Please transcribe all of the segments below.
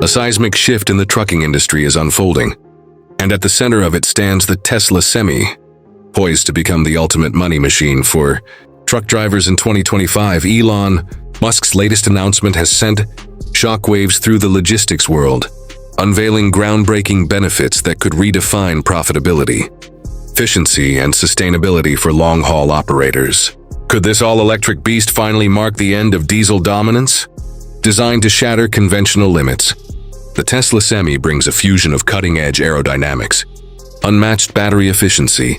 A seismic shift in the trucking industry is unfolding, and at the center of it stands the Tesla Semi, poised to become the ultimate money machine for truck drivers in 2025. Elon Musk's latest announcement has sent shockwaves through the logistics world, unveiling groundbreaking benefits that could redefine profitability, efficiency, and sustainability for long-haul operators. Could this all-electric beast finally mark the end of diesel dominance? Designed to shatter conventional limits, the Tesla Semi brings a fusion of cutting-edge aerodynamics, unmatched battery efficiency,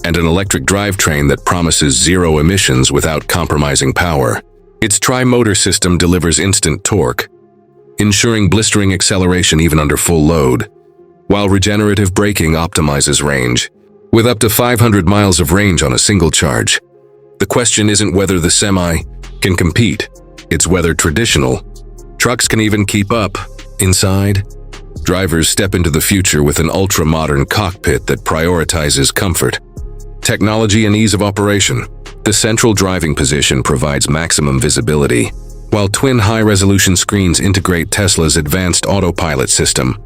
and an electric drivetrain that promises zero emissions without compromising power. Its tri-motor system delivers instant torque, ensuring blistering acceleration even under full load, while regenerative braking optimizes range, with up to 500 miles of range on a single charge. The question isn't whether the Semi can compete, it's whether traditional trucks can even keep up. Inside, drivers step into the future with an ultra-modern cockpit that prioritizes comfort, technology, and ease of operation. The central driving position provides maximum visibility, while twin high-resolution screens integrate Tesla's advanced autopilot system,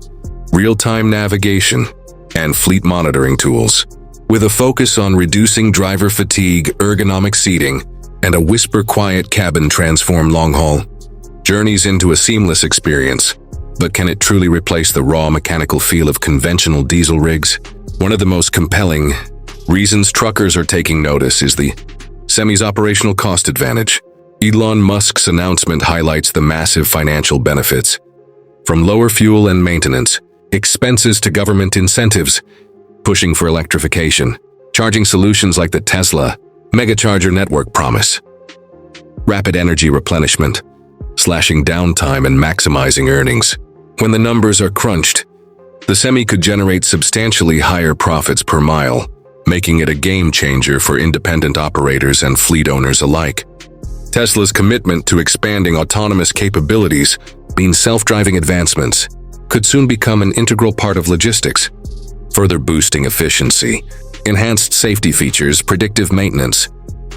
real-time navigation, and fleet monitoring tools. With a focus on reducing driver fatigue, ergonomic seating, and a whisper-quiet cabin transform long-haul journeys into a seamless experience. But can it truly replace the raw mechanical feel of conventional diesel rigs? One of the most compelling reasons truckers are taking notice is the Semi's operational cost advantage. Elon Musk's announcement highlights the massive financial benefits, from lower fuel and maintenance expenses to government incentives, pushing for electrification. Charging solutions like the Tesla Megacharger network promise rapid energy replenishment, slashing downtime and maximizing earnings. When the numbers are crunched, the Semi could generate substantially higher profits per mile, making it a game changer for independent operators and fleet owners alike. Tesla's commitment to expanding autonomous capabilities means self-driving advancements could soon become an integral part of logistics, further boosting efficiency. Enhanced safety features, predictive maintenance,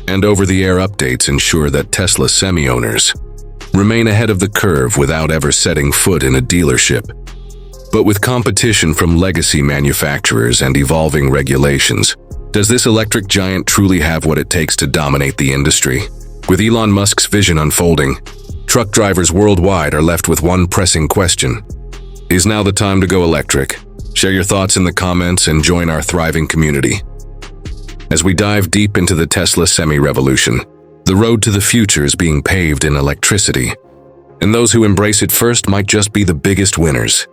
and over-the-air updates ensure that Tesla Semi owners remain ahead of the curve without ever setting foot in a dealership. But with competition from legacy manufacturers and evolving regulations, does this electric giant truly have what it takes to dominate the industry? With Elon Musk's vision unfolding, truck drivers worldwide are left with one pressing question: is now the time to go electric? Share your thoughts in the comments and join our thriving community as we dive deep into the Tesla Semi revolution. The road to the future is being paved in electricity, and those who embrace it first might just be the biggest winners.